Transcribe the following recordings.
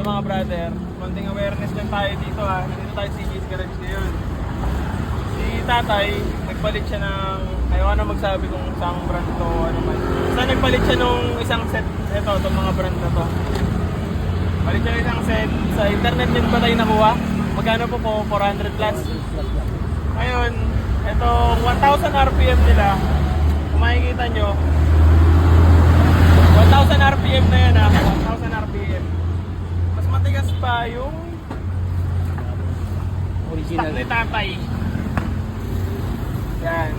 Ito mga brother, konting awareness lang tayo dito ha. Nandito tayo sa CJ's Garage ngayon. Si tatay, nagpalit siya ng, ayaw na magsabi kung saan brand to o ano man. Basta nagpalit siya nung isang set, ito, itong mga brand na to. Palit siya ng isang set, sa internet din ba tayo nakuha? Magkano po 400 plus? Ngayon, itong 1,000 RPM nila, kung makikita nyo, 1,000 RPM na yan ha, 1,000 RPM. Mas matigas pa yung Original. stock ni tatay. Yan.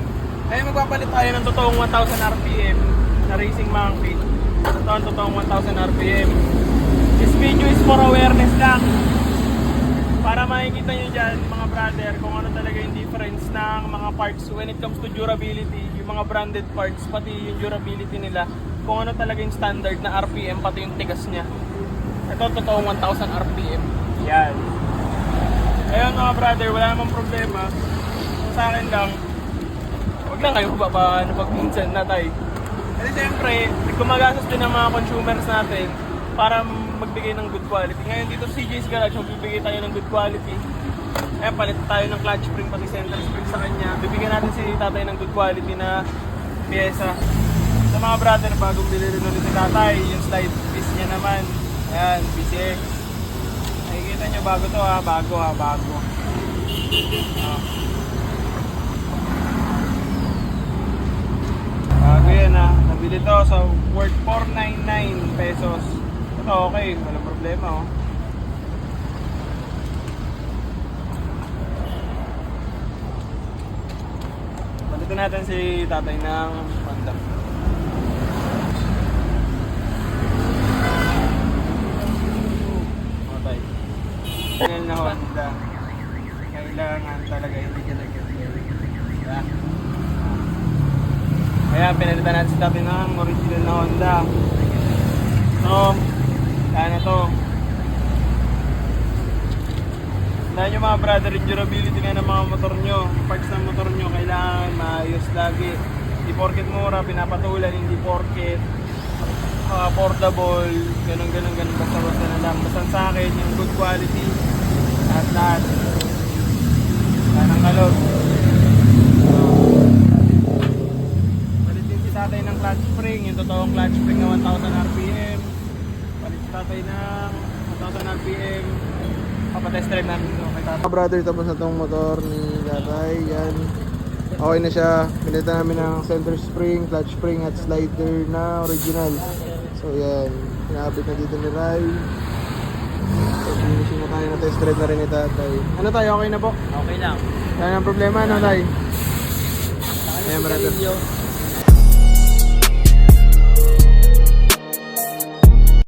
Ngayon magpapalit tayo ng totoong 1,000 RPM na Racing Monkey. Ito ang totoong 1,000 RPM. This video is for awareness lang. Para makikita nyo dyan mga brother kung ano talaga yung difference ng mga parts when it comes to durability. Yung mga branded parts, pati yung durability nila. Kung ano talaga yung standard na RPM, pati yung tigas niya. Ito totoong 1,000 RPM. Yan. Ayun mga brother, wala namang problema. Sa akin lang, huwag lang kayo papaano pag minsan na tayo. Kasi siyempre, gumagastos din ang mga consumers natin para magbigay ng good quality. Ngayon dito sa CJ's Garage, magbibigay tayo ng good quality. Kaya palit tayo ng clutch spring pati center spring sa kanya. Bibigyan natin si tatay ng good quality na pyesa. Sa mga brother, bagong bilhin ulit si tatay, yung slide piece niya naman. Ayan, PCX. Nakikita nyo, bago to ha, bago. Bago yan ha, nabili to, so worth 499 pesos. Ito okay, walang problema oh. Palitan natin si tatay ng Honda. Okay. Ganyan na Honda. Kailangan talaga hindi ginagyan. Diba? Kaya pinalitan natin si tatay ng original na Honda. So, kaya na to. Dahil yung mga brother, yung durability nga ng mga motor nyo, parts ng motor nyo, kailangan maayos lagi. Hindi porket mura, pinapatulan, hindi porket affordable, ganun, basta na lang. Basta sa akin, yung good quality, lahat. Kanang kalog. Palit din si tatay ng clutch spring, yung totoong clutch spring na 1,000 RPM. Palit si tatay ng 1,000 RPM. Papatest drive namin ito kay tatay. Brother, tapos na tong motor ni tatay. Yan. Okay na siya. Pinalitan namin ng center spring, clutch spring at slider na original. So yan. Pinakabit na dito ni Rai. So finishing na tayo na test drive na rin ni tatay. Ano tayo? Okay na po? Okay lang. Wala nang problema, ano tayo? Ayan brother.